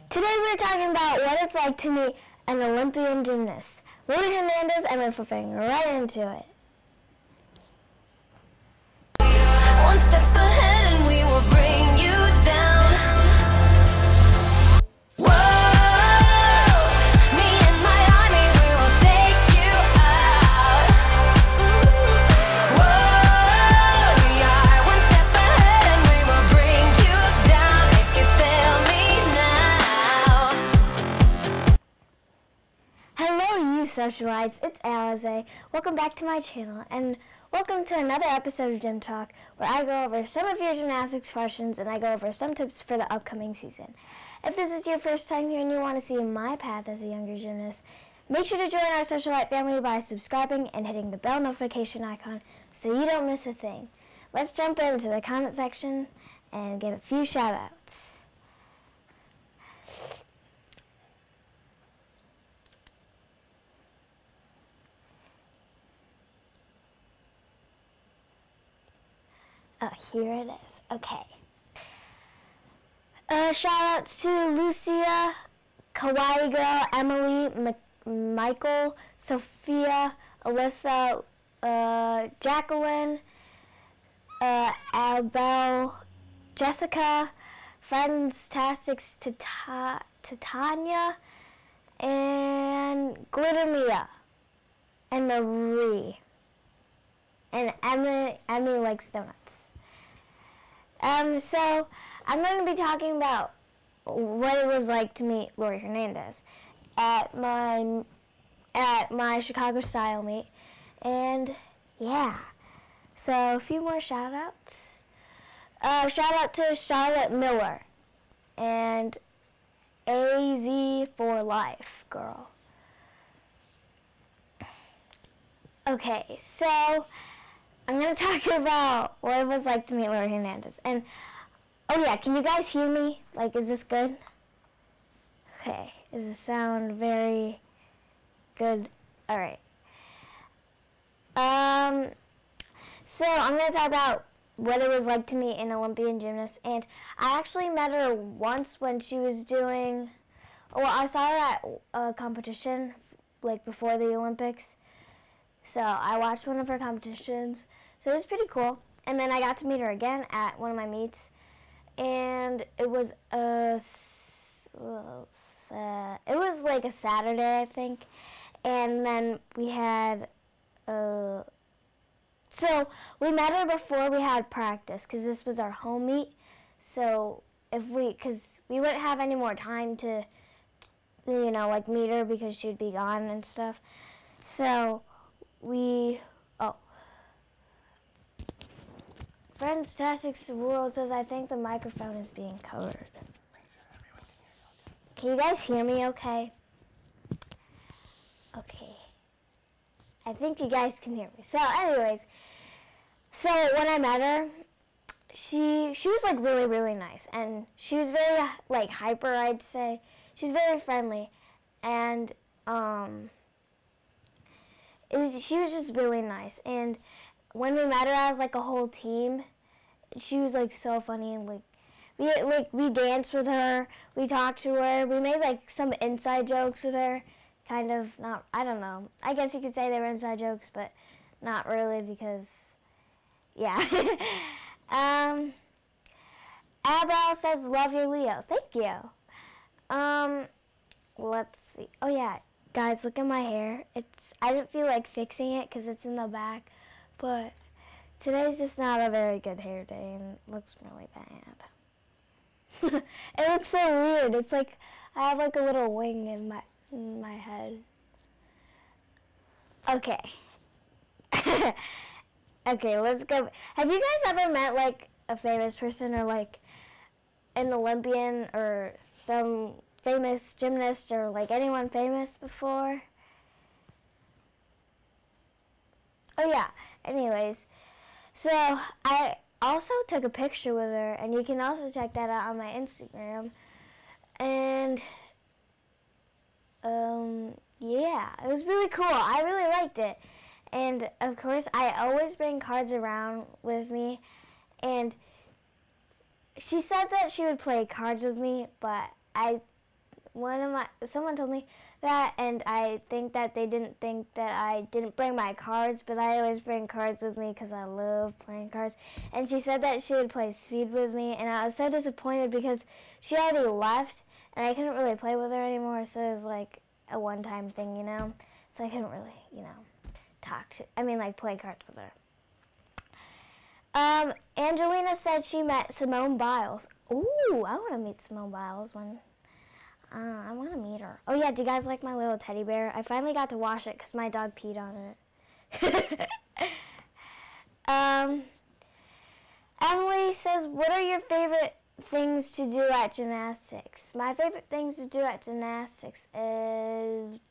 Today we're talking about what it's like to meet an Olympian gymnast, Laurie Hernandez, and we're flipping right into it. One step ahead and we will bring you down. Whoa, me and my army, we will take you out. Whoa, we are one step ahead and we will bring you down if you fail me now. Hello, you socialites. It's Alizé. Welcome back to my channel, and welcome to another episode of GymTalk, where I go over some of your gymnastics questions and I go over some tips for the upcoming season. If this is your first time here and you want to see my path as a younger gymnast, make sure to join our socialite family by subscribing and hitting the bell notification icon so you don't miss a thing. Let's jump into the comment section and give a few shout outs. Oh, here it is. Okay. Shout outs to Lucia, Kawaii Girl, Emily, Michael, Sophia, Alyssa, Jacqueline, Albel, Jessica, Friends-tastics to Tanya, and Glitter Mia, and Marie, and Emily likes donuts. So I'm going to be talking about what it was like to meet Laurie Hernandez at my Chicago style meet, and yeah. So a few more shout outs. Shout out to Charlotte Miller and AZ for Life girl. Okay, so I'm going to talk about what it was like to meet Laurie Hernandez. And, oh yeah, can you guys hear me? Like, is this good? Okay, does it sound very good? All right. So I'm going to talk about what it was like to meet an Olympian gymnast. And I actually met her once when she was doing, well, I saw her at a competition, like, before the Olympics. So I watched one of her competitions, so it was pretty cool. And then I got to meet her again at one of my meets, and it was like a Saturday, I think. And then we had, so we met her before we had practice, because this was our home meet. So because we wouldn't have any more time to, you know, like meet her because she'd be gone and stuff. So Friends-tastics World says, I think the microphone is being covered. Can you guys hear me okay? Okay. I think you guys can hear me. So anyways, so when I met her, she was like really, really nice. And she was very like hyper, I'd say. She's very friendly. And she was just really nice. And when we met her as like a whole team, she was like so funny, and we danced with her, we talked to her, we made like some inside jokes with her, kind of, not, I don't know, I guess you could say they were inside jokes, but not really, because yeah. Abel says, love your Leo. Thank you. Let's see. Oh yeah, guys, look at my hair. I didn't feel like fixing it because it's in the back, but today's just not a very good hair day, and it looks really bad. It looks so weird. It's like I have like a little wing in my head. Okay. Okay, let's go. Have you guys ever met like a famous person or like an Olympian or some famous gymnast or like anyone famous before? Oh yeah, anyways, so I also took a picture with her, and you can also check that out on my Instagram. And yeah, it was really cool. I really liked it. And of course, I always bring cards around with me, and she said that she would play cards with me, but I someone told me that, and I think that they didn't think that I didn't bring my cards, but I always bring cards with me because I love playing cards. And she said that she would play speed with me, and I was so disappointed because she already left, and I couldn't really play with her anymore, so it was like a one-time thing, you know? So I couldn't really, you know, play cards with her. Angelina said she met Simone Biles. Ooh, I want to meet Simone Biles when... I want to meet her. Oh, yeah, do you guys like my little teddy bear? I finally got to wash it because my dog peed on it. Emily says, what are your favorite things to do at gymnastics? My favorite things to do at gymnastics is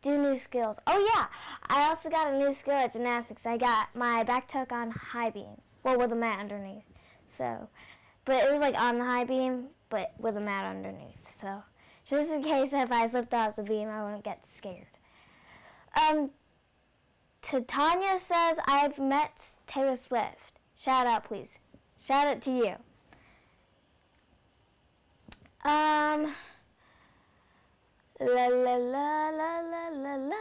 do new skills. Oh, yeah, I also got a new skill at gymnastics. I got my back tuck on high beam. Well, with a mat underneath. So, but it was like on the high beam, but with a mat underneath. So, just in case if I slipped off the beam, I wouldn't get scared. Tanya says, I've met Taylor Swift. Shout out, please. Shout out to you. La la la la la la la.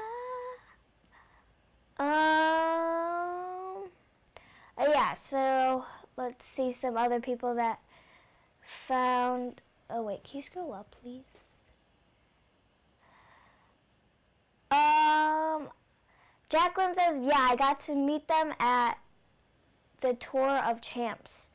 Yeah, so let's see some other people that found... Oh, wait, can you scroll up, please? Jacqueline says, yeah, I got to meet them at the Tour of Champs.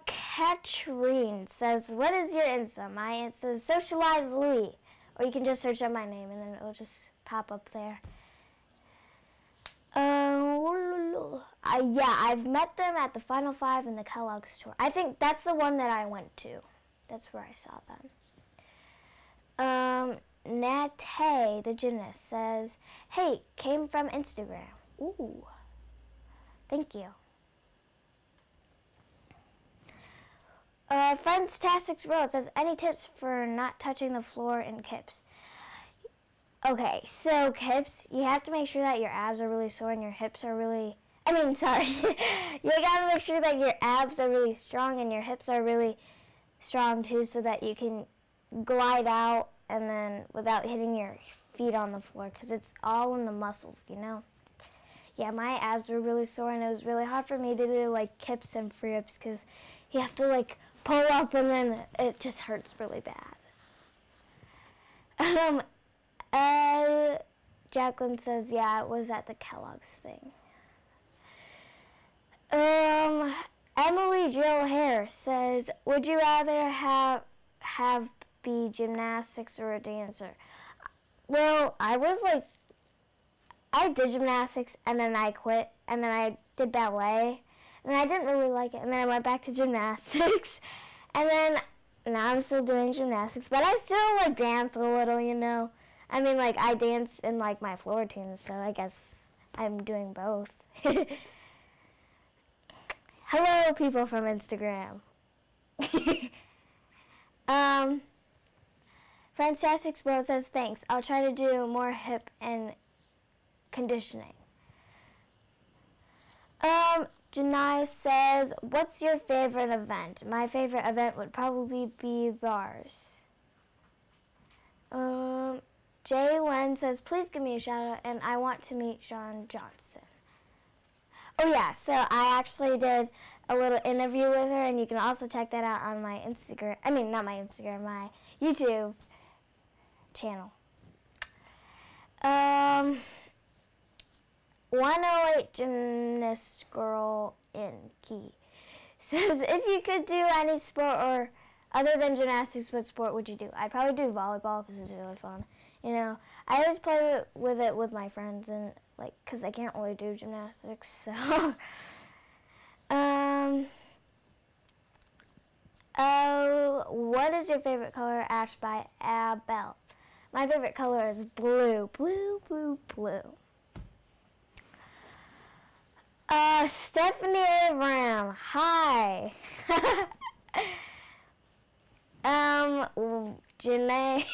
Katrine says, what is your Insta? My Insta is socializelee. Or you can just search up my name and then it'll just pop up there. Yeah, I've met them at the Final Five in the Kellogg's tour. I think that's the one that I went to. That's where I saw them. Nate, the gymnast, says, hey, came from Instagram. Ooh, thank you. Fantastic World says, any tips for not touching the floor in kips? Okay, so kips, you have to make sure that your abs are really sore and your hips are really... you gotta make sure that your abs are really strong and your hips are really strong too, so that you can glide out and then without hitting your feet on the floor, because it's all in the muscles, you know? Yeah, my abs were really sore and it was really hard for me to do like kips and free ups because you have to like pull up and then it just hurts really bad. Jacqueline says, yeah, it was at the Kellogg's thing. Emily Jill Hare says, would you rather have be gymnastics or a dancer? Well, I did gymnastics and then I quit and then I did ballet and I didn't really like it and then I went back to gymnastics and then now I'm still doing gymnastics, but I still like dance a little, you know. I mean, like I dance in like my floor tunes, so I guess I'm doing both. Hello, people from Instagram. Fantastic World says, thanks. I'll try to do more hip and conditioning. Janai says, what's your favorite event? My favorite event would probably be bars. Jay Len says, please give me a shout out, and I want to meet Sean Johnson. Oh yeah, so I actually did a little interview with her, and you can also check that out on my Instagram. I mean, not my Instagram, my YouTube channel. 108 Gymnast Girl in Key says, if you could do any sport or other than gymnastics, what sport would you do? I'd probably do volleyball because it's really fun. You know, I always play with it with my friends and like, because I can't really do gymnastics, so. What is your favorite color? Asked by Abel. My favorite color is blue. Blue, blue, blue. Stephanie Abraham. Hi. Janae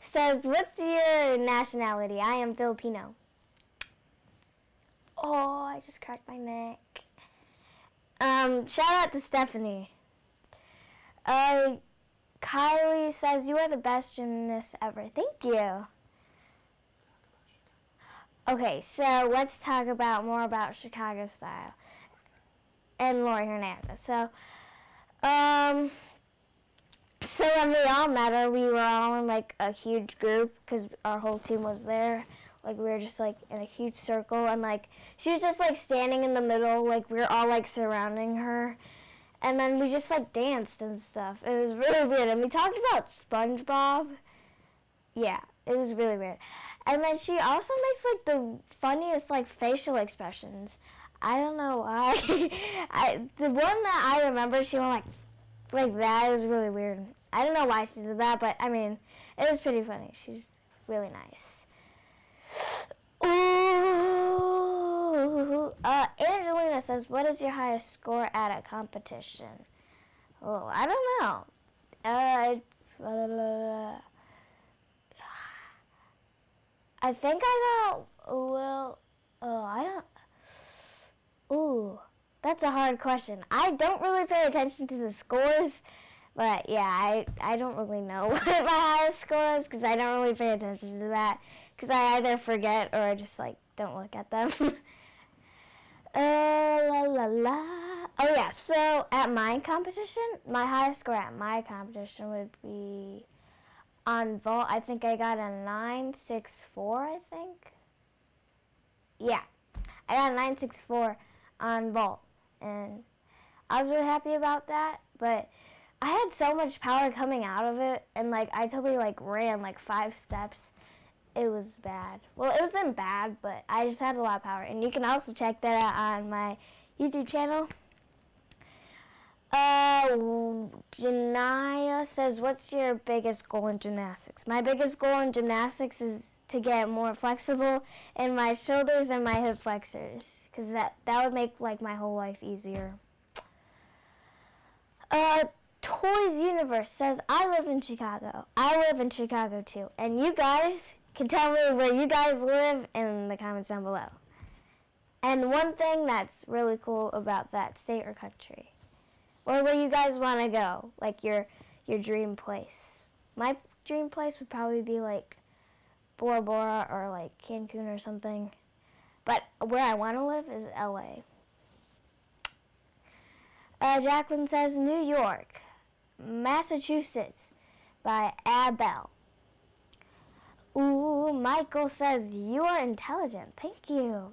says, what's your nationality? I am Filipino. Oh, I just cracked my neck. Shout out to Stephanie. Kylie says, you are the best gymnast ever. Thank you. Okay, so let's talk more about Chicago style and Laurie Hernandez. So when we all met her, we were all in like a huge group because our whole team was there. Like we were just like in a huge circle, and like she was just like standing in the middle, like we were all like surrounding her, and then we just like danced and stuff. It was really weird, and we talked about SpongeBob. Yeah, it was really weird. And then she also makes like the funniest like facial expressions. I don't know why. The one that I remember, she went like that. It was really weird. I don't know why she did that, but I mean, it was pretty funny. She's really nice. Ooh. Angelina says, what is your highest score at a competition? Oh, I don't know. I think I got, ooh, that's a hard question. I don't really pay attention to the scores, but yeah, I don't really know what my highest score is because I don't really pay attention to that because I either forget or I just like don't look at them. Oh yeah, so at my competition, my highest score at my competition would be on vault. I think I got a 964, I think. Yeah, I got a 964 on vault, and I was really happy about that, but I had so much power coming out of it, and like I totally like ran like 5 steps. It was bad. Well, it wasn't bad, but I just had a lot of power, and you can also check that out on my YouTube channel. Janaya says, what's your biggest goal in gymnastics? My biggest goal in gymnastics is to get more flexible in my shoulders and my hip flexors, because that would make like my whole life easier. Toys Universe says, I live in Chicago. I live in Chicago too, and you guys can tell me where you guys live in the comments down below. And one thing that's really cool about that state or country, or where you guys want to go, like your dream place. My dream place would probably be like Bora Bora or like Cancun or something. But where I want to live is LA. Jacqueline says New York, Massachusetts by Abel. Ooh, Michael says you are intelligent. Thank you.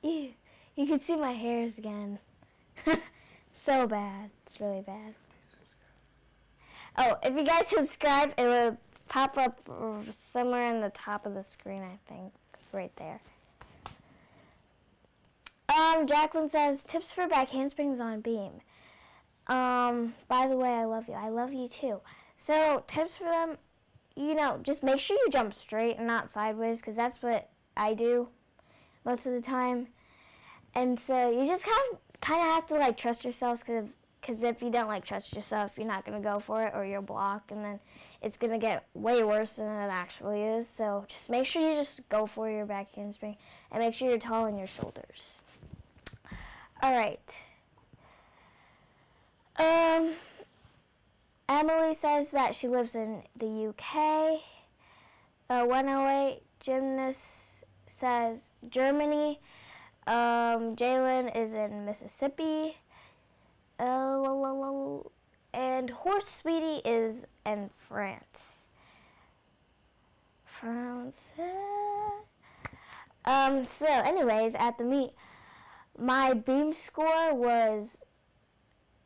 Ew. You can see my hairs again. So bad. It's really bad. Oh, if you guys subscribe, it will pop up somewhere in the top of the screen, I think. Right there. Jacqueline says, tips for back handsprings on beam. By the way, I love you. I love you too. So, tips for them, just make sure you jump straight and not sideways, because that's what I do most of the time. And so you just kind of have to like trust yourselves, because if you don't like trust yourself, you're not going to go for it, or you'll block, and then it's going to get way worse than it actually is. So just make sure you just go for your back handspring, and make sure you're tall in your shoulders. All right. Emily says that she lives in the UK. 108 Gymnast says Germany. Jalen is in Mississippi. And Horse Sweetie is in France. So anyways, at the meet, my beam score was,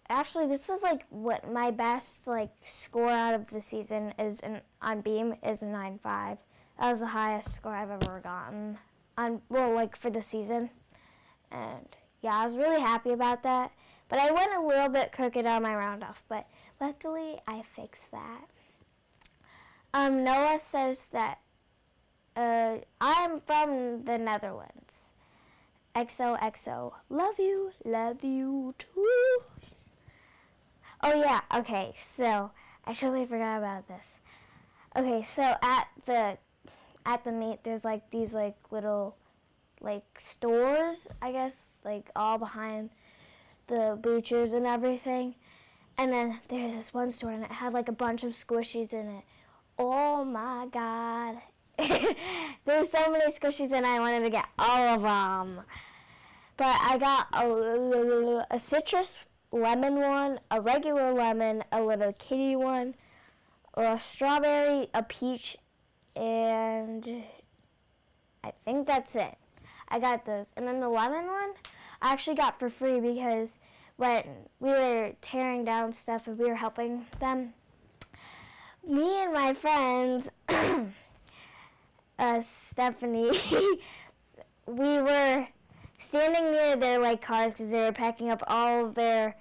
actually this was like what my best like score out of the season is on beam is a 9.5. That was the highest score I've ever gotten for the season. And yeah, I was really happy about that. But I went a little bit crooked on my round off, but luckily I fixed that. Noah says that I'm from the Netherlands. XOXO. Love you too. Oh yeah, okay, so I totally forgot about this. Okay, so at the meet there's like these like little like stores, I guess, like all behind the bleachers and everything. And then there's this one store and it had like a bunch of squishies in it. Oh my God. There's so many squishies and I wanted to get all of them. But I got a citrus lemon one, a regular lemon, a little kitty one, a strawberry, a peach, and I think that's it. I got those. And then the lemon one I actually got for free because when we were tearing down stuff and we were helping them, me and my friends, Stephanie, we were standing near their like cars because they were packing up all of their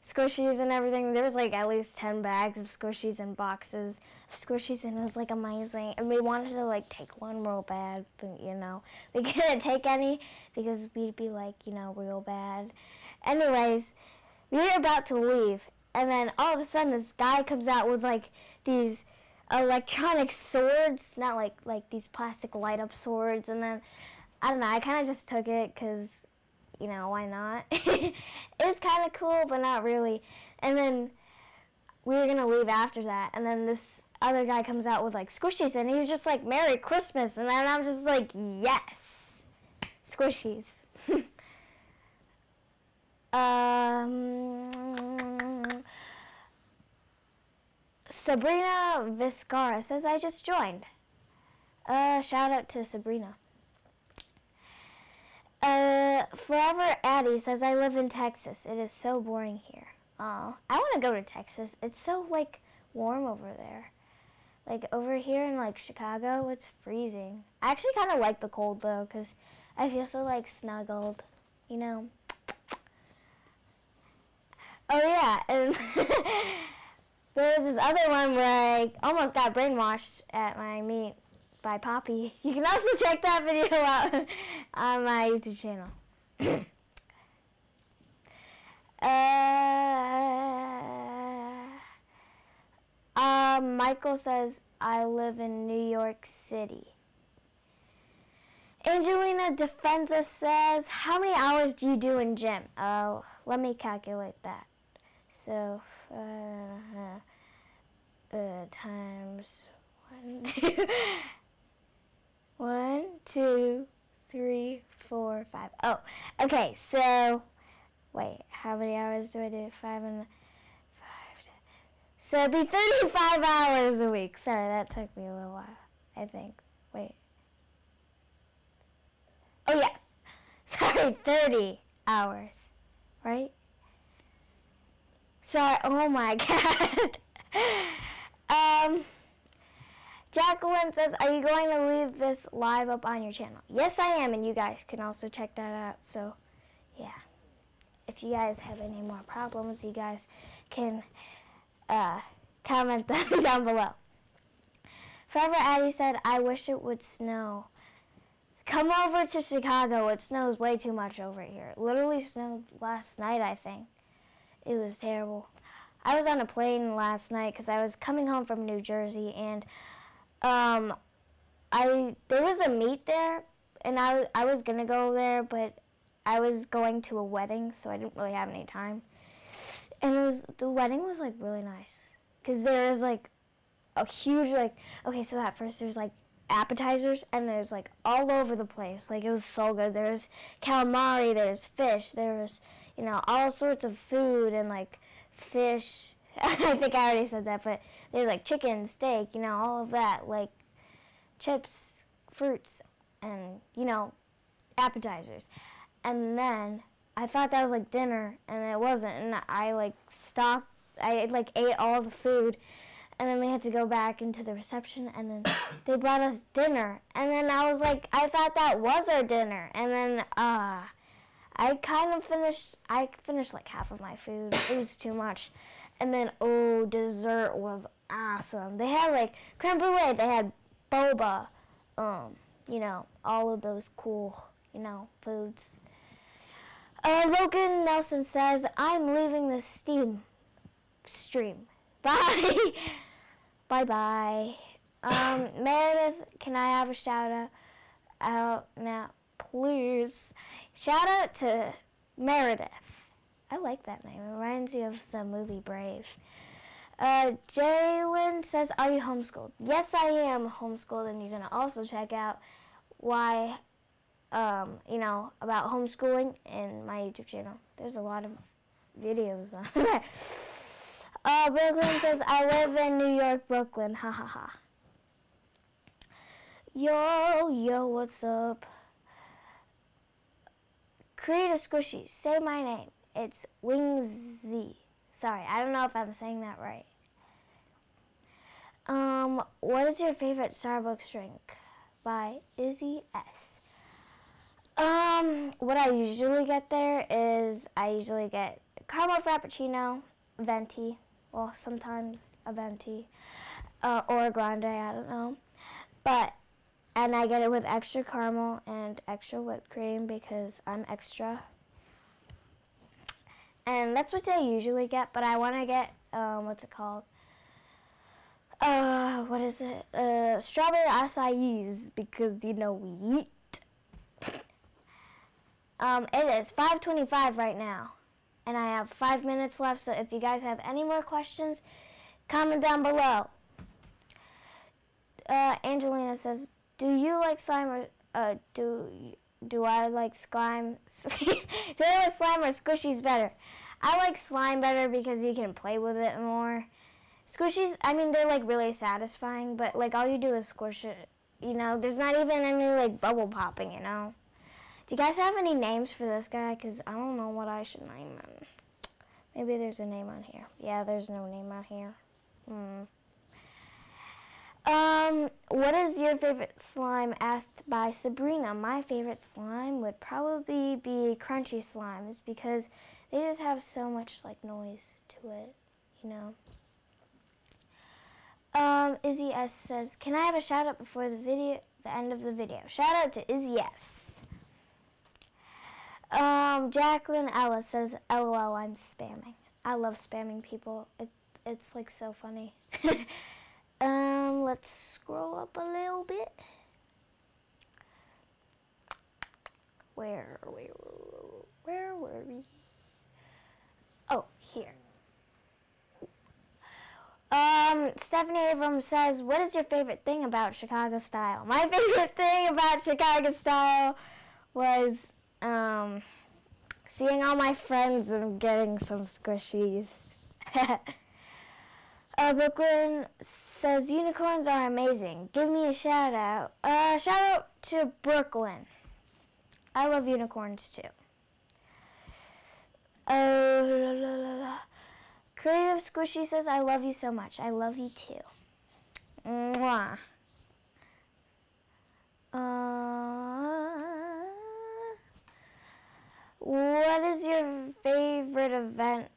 squishies and everything. There was like at least 10 bags of squishies and boxes of squishies, and it was like amazing. And we wanted to like take one real bad, but you know, we couldn't take any because we'd be like, you know, real bad. Anyways, we were about to leave, and then all of a sudden this guy comes out with like these electronic swords, not like these plastic light up swords, and then I don't know, I kind of just took it because, you know, why not? It was kind of cool, but not really. And then we were going to leave after that. And then this other guy comes out with, like, squishies, and he's just like, Merry Christmas. And then I'm just like, yes, squishies. Sabrina Viscara says, I just joined. Shout out to Sabrina. Forever Addie says, I live in Texas. It is so boring here. Oh, I want to go to Texas. It's so, like, warm over there. Like, over here in, like, Chicago, it's freezing. I actually kind of like the cold, though, because I feel so, like, snuggled, you know? Oh, yeah, and there was this other one where I almost got brainwashed at my meet by Poppy. You can also check that video out on my YouTube channel. Michael says, I live in New York City. Angelina Defensa says, how many hours do you do in gym? Oh, let me calculate that. So, times 1, 2, 3, 4, 5. Oh, okay, so, wait, how many hours do I do? 5 and 5. So it'd be 35 hours a week. Sorry, that took me a little while, I think. Wait. Oh, yes. Sorry, 30 hours, right? Sorry, oh my God. Jacqueline says, are you going to leave this live up on your channel? Yes, I am, and you guys can also check that out. So, yeah. If you guys have any more problems, you guys can comment them down below. Forever Addie said, I wish it would snow. Come over to Chicago. It snows way too much over here. It literally snowed last night, I think. It was terrible. I was on a plane last night because I was coming home from New Jersey, and there was a meet there, and I was gonna go there, but I was going to a wedding, so I didn't really have any time. And the wedding was like really nice because there was like a huge okay, so at first there's like appetizers, and there's like all over the place. Like, it was so good. There's calamari, there's fish, there's, you know, all sorts of food, and like fish. I think I already said that, but there's like chicken, steak, you know, all of that, like chips, fruits, and, you know, appetizers. And then I thought that was like dinner, and it wasn't, and I like ate all the food, and then we had to go back into the reception, and then they brought us dinner, and then I was like, I thought that was our dinner, and then I finished like half of my food. It was too much. And then, oh, dessert was awesome. They had like creme brulee, they had boba, you know, all of those cool, you know, foods. Logan Nelson says, I'm leaving the stream. Bye. Bye-bye. Meredith, can I have a shout out now? please. Shout out to Meredith. I like that name. It reminds me of the movie Brave. Jalen says, are you homeschooled? Yes, I am homeschooled, and you're going to also check out why, about homeschooling in my YouTube channel. There's a lot of videos on there. Brooklyn says, I live in New York, Brooklyn. Ha ha ha. Yo, what's up? Create a squishy. Say my name. It's Wingsy. Sorry, I don't know if I'm saying that right. What is your favorite Starbucks drink? By Izzy S. What I usually get there is I usually get caramel frappuccino, venti, well, sometimes a venti, or a grande, I don't know. And I get it with extra caramel and extra whipped cream because I'm extra. And that's what I usually get, but I want to get, what's it called? What is it? Strawberry acai because, we eat. It is 5:25 right now, and I have 5 minutes left, so if you guys have any more questions, comment down below. Angelina says, do you like slime or, do I like slime? Do I like slime or squishies better? I like slime better because you can play with it more. Squishies, I mean, they're like really satisfying, but like all you do is squish it. There's not even any like bubble popping, Do you guys have any names for this guy? Because I don't know what I should name him. Maybe there's a name on here. Yeah, there's no name on here. What is your favorite slime? Asked by Sabrina. My favorite slime would probably be crunchy slimes because they just have so much like noise to it, Izzy S says, can I have a shout out before the end of the video? Shout out to Izzy S. Jacqueline Ella says, LOL, I'm spamming. I love spamming people. It's like so funny. Let's scroll up a little bit. Where were we? Oh, here. Stephanie Abrams says, what is your favorite thing about Chicago style? My favorite thing about Chicago style was, seeing all my friends and getting some squishies. Brooklyn says, unicorns are amazing. Give me a shout out. Shout out to Brooklyn. I love unicorns too. Creative Squishy says, I love you so much. I love you too. Mwah. What is your favorite event?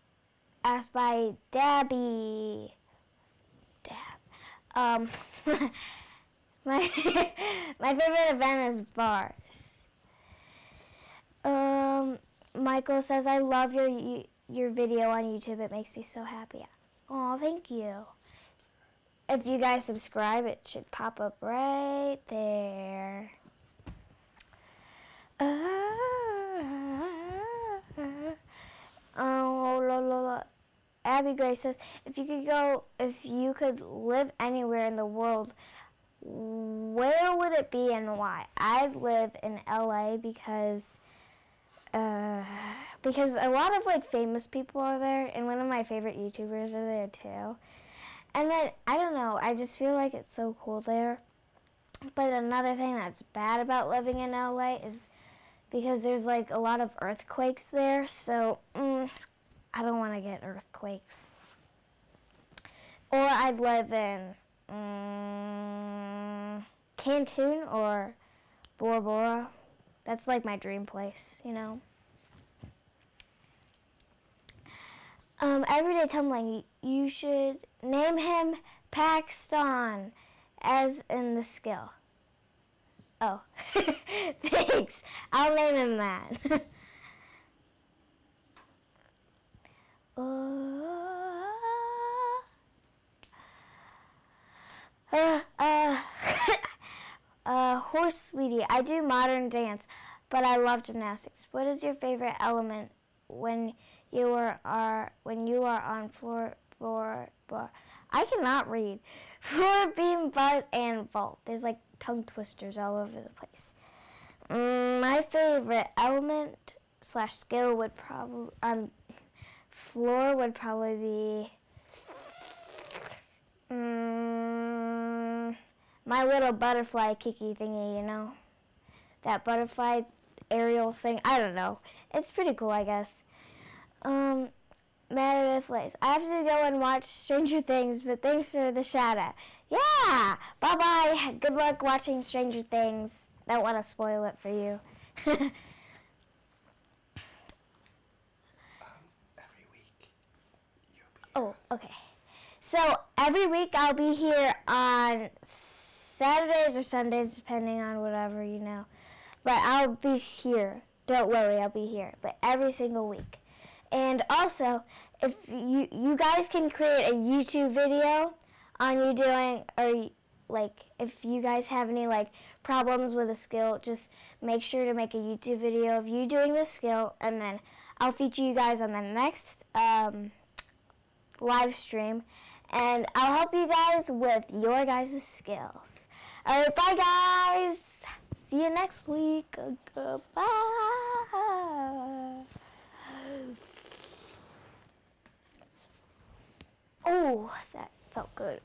Asked by Dabby. My favorite event is bars. Michael says, I love your video on YouTube. It makes me so happy. Oh, thank you. If you guys subscribe, it should pop up right there. Abby Gray says, if you could live anywhere in the world, where would it be and why? I'd live in LA because a lot of like famous people are there, and one of my favorite YouTubers are there too. And then, I don't know, I just feel like it's so cool there. But another thing that's bad about living in LA is because there's like a lot of earthquakes there, so I don't want to get earthquakes. Or I'd live in Cancun or Bora Bora. That's like my dream place, Everyday Tumbling, you should name him Paxton, as in the skill. Oh, thanks. I'll name him that. Horse Sweetie, I do modern dance. but I love gymnastics. What is your favorite element when you are on floor, I cannot read. Floor, beam, bars, and vault. There's like tongue twisters all over the place. My favorite element / skill would probably floor would probably be my little butterfly kicky thingy, you know? That butterfly aerial thing. I don't know. It's pretty cool, I guess. Meredith Lace. I have to go and watch Stranger Things, but thanks for the shout out. Yeah! Bye-bye. Good luck watching Stranger Things. Don't want to spoil it for you. Every week, you'll be here. Oh, okay. So every week I'll be here on Saturdays or Sundays, depending on whatever, you know. But I'll be here. Don't worry, I'll be here. But every single week. And also, if you guys can create a YouTube video on you doing, or like if you guys have any like problems with a skill, just make sure to make a YouTube video of you doing the skill, and then I'll feature you guys on the next live stream, and I'll help you guys with your guys' skills. Alright, bye guys! See you next week. Goodbye. Oh, that felt good.